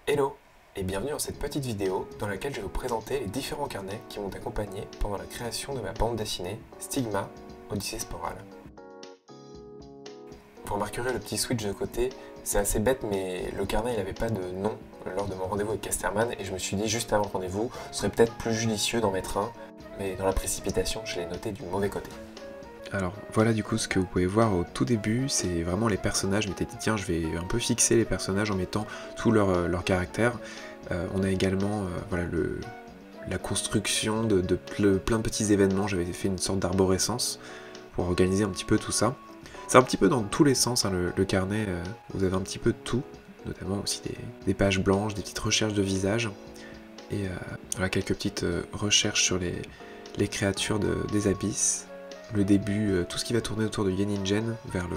Hello et bienvenue dans cette petite vidéo dans laquelle je vais vous présenter les différents carnets qui m'ont accompagné pendant la création de ma bande dessinée Stigma Odyssée Sporale. Vous remarquerez le petit switch de côté, c'est assez bête mais le carnet il n'avait pas de nom lors de mon rendez-vous avec Casterman et je me suis dit juste avant le rendez-vous, ce serait peut-être plus judicieux d'en mettre un, mais dans la précipitation je l'ai noté du mauvais côté. Alors voilà du coup ce que vous pouvez voir au tout début, c'est vraiment les personnages. Je m'étais dit tiens je vais un peu fixer les personnages en mettant tout leur caractère. On a également voilà, la construction de plein de petits événements. J'avais fait une sorte d'arborescence pour organiser un petit peu tout ça. C'est un petit peu dans tous les sens hein, le carnet, vous avez un petit peu de tout, notamment aussi des pages blanches, des petites recherches de visage, et voilà, quelques petites recherches sur les créatures des abysses. Le début, tout ce qui va tourner autour de Yeningen, vers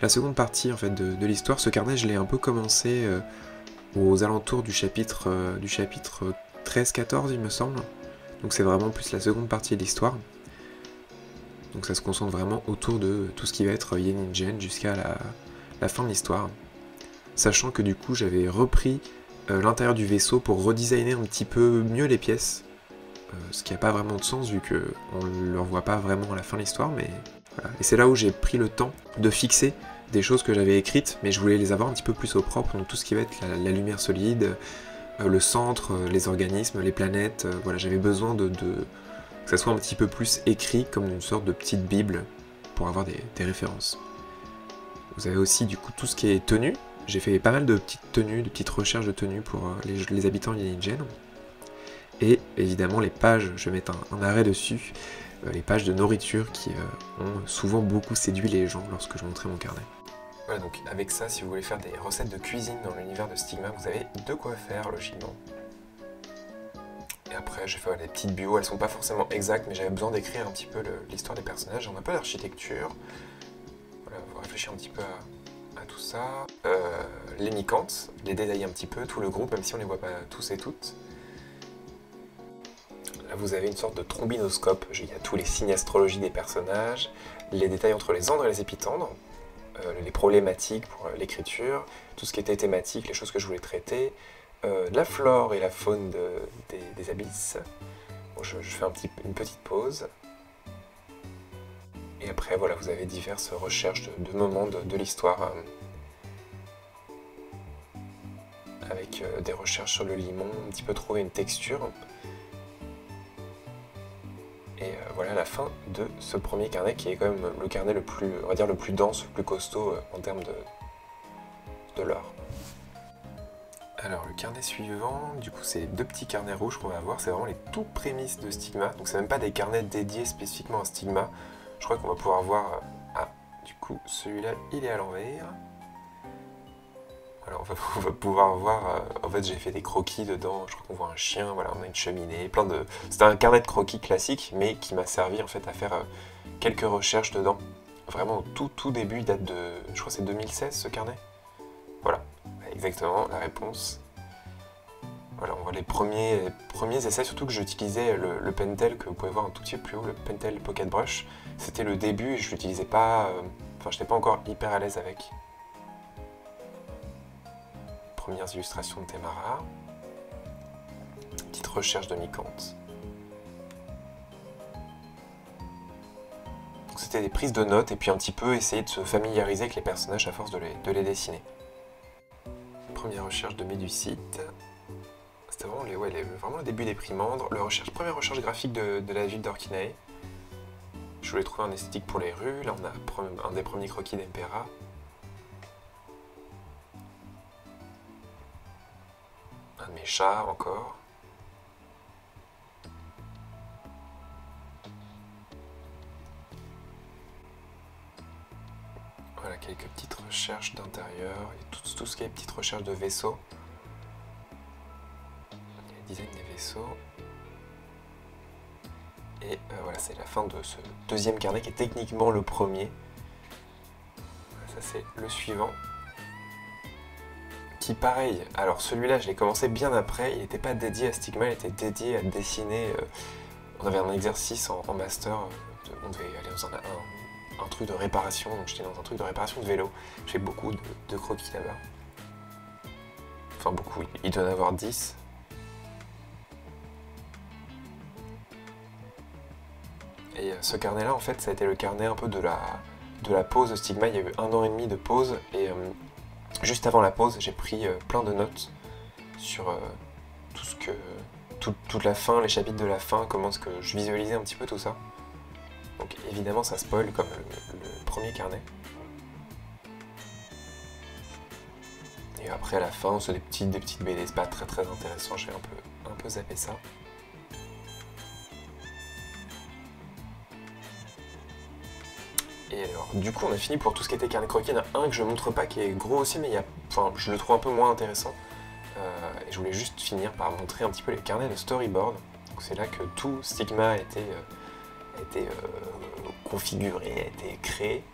la seconde partie en fait, de l'histoire. Ce carnet, je l'ai un peu commencé aux alentours du chapitre 13-14, il me semble. Donc c'est vraiment plus la seconde partie de l'histoire. Donc ça se concentre vraiment autour de tout ce qui va être Yeningen jusqu'à la fin de l'histoire. Sachant que du coup, j'avais repris l'intérieur du vaisseau pour redesigner un petit peu mieux les pièces. Ce qui n'a pas vraiment de sens vu qu'on ne le revoit pas vraiment à la fin de l'histoire, mais voilà. Et c'est là où j'ai pris le temps de fixer des choses que j'avais écrites, mais je voulais les avoir un petit peu plus au propre, donc tout ce qui va être la lumière solide, le centre, les organismes, les planètes, voilà, j'avais besoin que ça soit un petit peu plus écrit comme une sorte de petite bible pour avoir des références. Vous avez aussi du coup tout ce qui est tenue, j'ai fait pas mal de petites tenues, de petites recherches de tenues pour les habitants de Yeningen. Et évidemment les pages, je vais mettre un arrêt dessus, les pages de nourriture qui ont souvent beaucoup séduit les gens lorsque je montrais mon carnet. Voilà, donc avec ça, si vous voulez faire des recettes de cuisine dans l'univers de Stigma, vous avez de quoi faire logiquement. Et après, j'ai fait des petites bios, elles sont pas forcément exactes, mais j'avais besoin d'écrire un petit peu l'histoire des personnages, un peu d'architecture. Voilà, faut réfléchir un petit peu à tout ça. Les mycantes, les détailler un petit peu, tout le groupe, même si on les voit pas tous et toutes. Là, vous avez une sorte de trombinoscope, il y a tous les signes astrologiques des personnages, les détails entre les andres et les épitandres, les problématiques pour l'écriture, tout ce qui était thématique, les choses que je voulais traiter, la flore et la faune des abysses. Bon, je fais une petite pause. Et après, voilà, vous avez diverses recherches de moments de l'histoire, avec des recherches sur le limon, un petit peu trouver une texture. Et voilà la fin de ce premier carnet qui est quand même le carnet le plus, on va dire le plus dense, le plus costaud en termes de l'or. Alors le carnet suivant, du coup c'est deux petits carnets rouges qu'on va avoir, c'est vraiment les tout prémices de Stigma, donc c'est même pas des carnets dédiés spécifiquement à Stigma. Je crois qu'on va pouvoir voir, du coup celui-là il est à l'envers. Voilà, on va pouvoir voir, en fait j'ai fait des croquis dedans, je crois qu'on voit un chien, voilà, on a une cheminée, C'était un carnet de croquis classique, mais qui m'a servi en fait à faire quelques recherches dedans. Vraiment au tout début, il date de, je crois que c'est 2016 ce carnet. Voilà, exactement la réponse. Voilà, on voit les premiers essais, surtout que j'utilisais le Pentel, que vous pouvez voir un tout petit peu plus haut, le Pentel Pocket Brush. C'était le début et je l'utilisais pas, enfin je n'étais pas encore hyper à l'aise avec. Premières illustrations de Temara, petite recherche de mycante. Donc c'était des prises de notes et puis un petit peu essayer de se familiariser avec les personnages à force de les dessiner. Première recherche de Méducite. C'était vraiment, vraiment le début des primandres. Première recherche graphique de la ville d'Orkinae. Je voulais trouver un esthétique pour les rues. Là on a un des premiers croquis d'Empera. Un de mes chats encore. Voilà quelques petites recherches d'intérieur et tout ce qui est petites recherches de vaisseaux. Il y a le design des vaisseaux. Et voilà, c'est la fin de ce deuxième carnet qui est techniquement le premier. Ça c'est le suivant. Qui pareil, alors celui-là je l'ai commencé bien après, il n'était pas dédié à Stigma, il était dédié à dessiner, on avait un exercice en master, on devait aller dans un truc de réparation, donc j'étais dans un truc de réparation de vélo, j'ai fait beaucoup de croquis là-bas. Enfin beaucoup, il doit en avoir 10. Et ce carnet-là, en fait, ça a été le carnet un peu de la pause de Stigma. Il y a eu 1 an et demi de pause, et juste avant la pause, j'ai pris plein de notes sur toute la fin, les chapitres de la fin, comment est-ce que je visualisais un petit peu tout ça. Donc évidemment, ça spoil comme le premier carnet. Et après, à la fin, c'est des petites BD, c'est pas très intéressant, j'ai un peu zappé ça. Et alors, du coup, on a fini pour tout ce qui était carnet croquis. Il y en a un que je montre pas, qui est gros aussi, mais je le trouve un peu moins intéressant. Et je voulais juste finir par montrer un petit peu les carnets de storyboard. Donc c'est là que tout Stigma a été configuré, a été créé.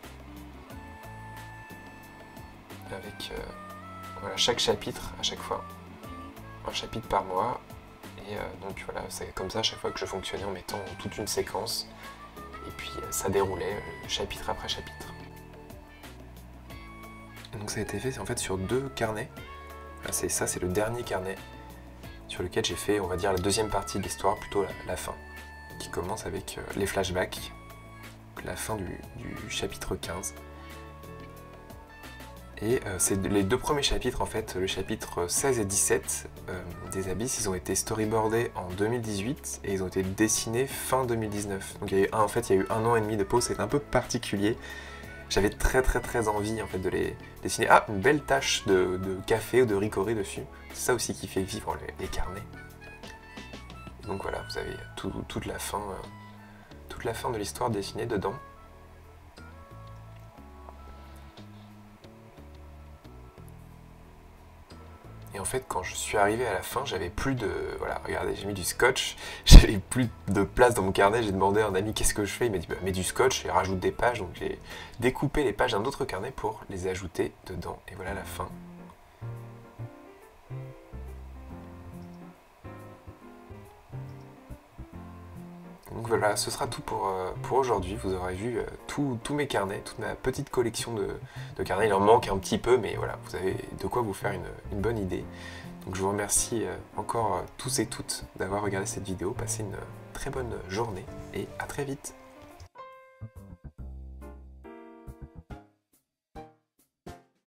Avec voilà, chaque chapitre à chaque fois. Un chapitre par mois. Et donc voilà, c'est comme ça à chaque fois que je fonctionnais en mettant toute une séquence. Et puis ça déroulait chapitre après chapitre. Et donc ça a été fait en fait sur 2 carnets. C'est le dernier carnet sur lequel j'ai fait, on va dire, la deuxième partie de l'histoire, plutôt la fin, qui commence avec les flashbacks, la fin du chapitre 15. Et c'est les 2 premiers chapitres, en fait, le chapitre 16 et 17 des Abysses, ils ont été storyboardés en 2018 et ils ont été dessinés fin 2019. Donc il y a eu 1 an et demi de pause, c'est un peu particulier. J'avais très envie en fait de les dessiner. Ah, une belle tache de café ou de ricoré dessus. C'est ça aussi qui fait vivre les carnets. Donc voilà, vous avez toute la fin de l'histoire dessinée dedans. Et en fait, quand je suis arrivé à la fin, j'avais plus de... Voilà, regardez, j'ai mis du scotch. J'avais plus de place dans mon carnet. J'ai demandé à un ami qu'est-ce que je fais. Il m'a dit, bah, mets du scotch et rajoute des pages. Donc j'ai découpé les pages d'un autre carnet pour les ajouter dedans. Et voilà la fin. Donc voilà, ce sera tout pour aujourd'hui. Vous aurez vu tous mes carnets, toute ma petite collection de carnets. Il en manque un petit peu, mais voilà, vous avez de quoi vous faire une bonne idée. Donc je vous remercie encore tous et toutes d'avoir regardé cette vidéo. Passez une très bonne journée et à très vite.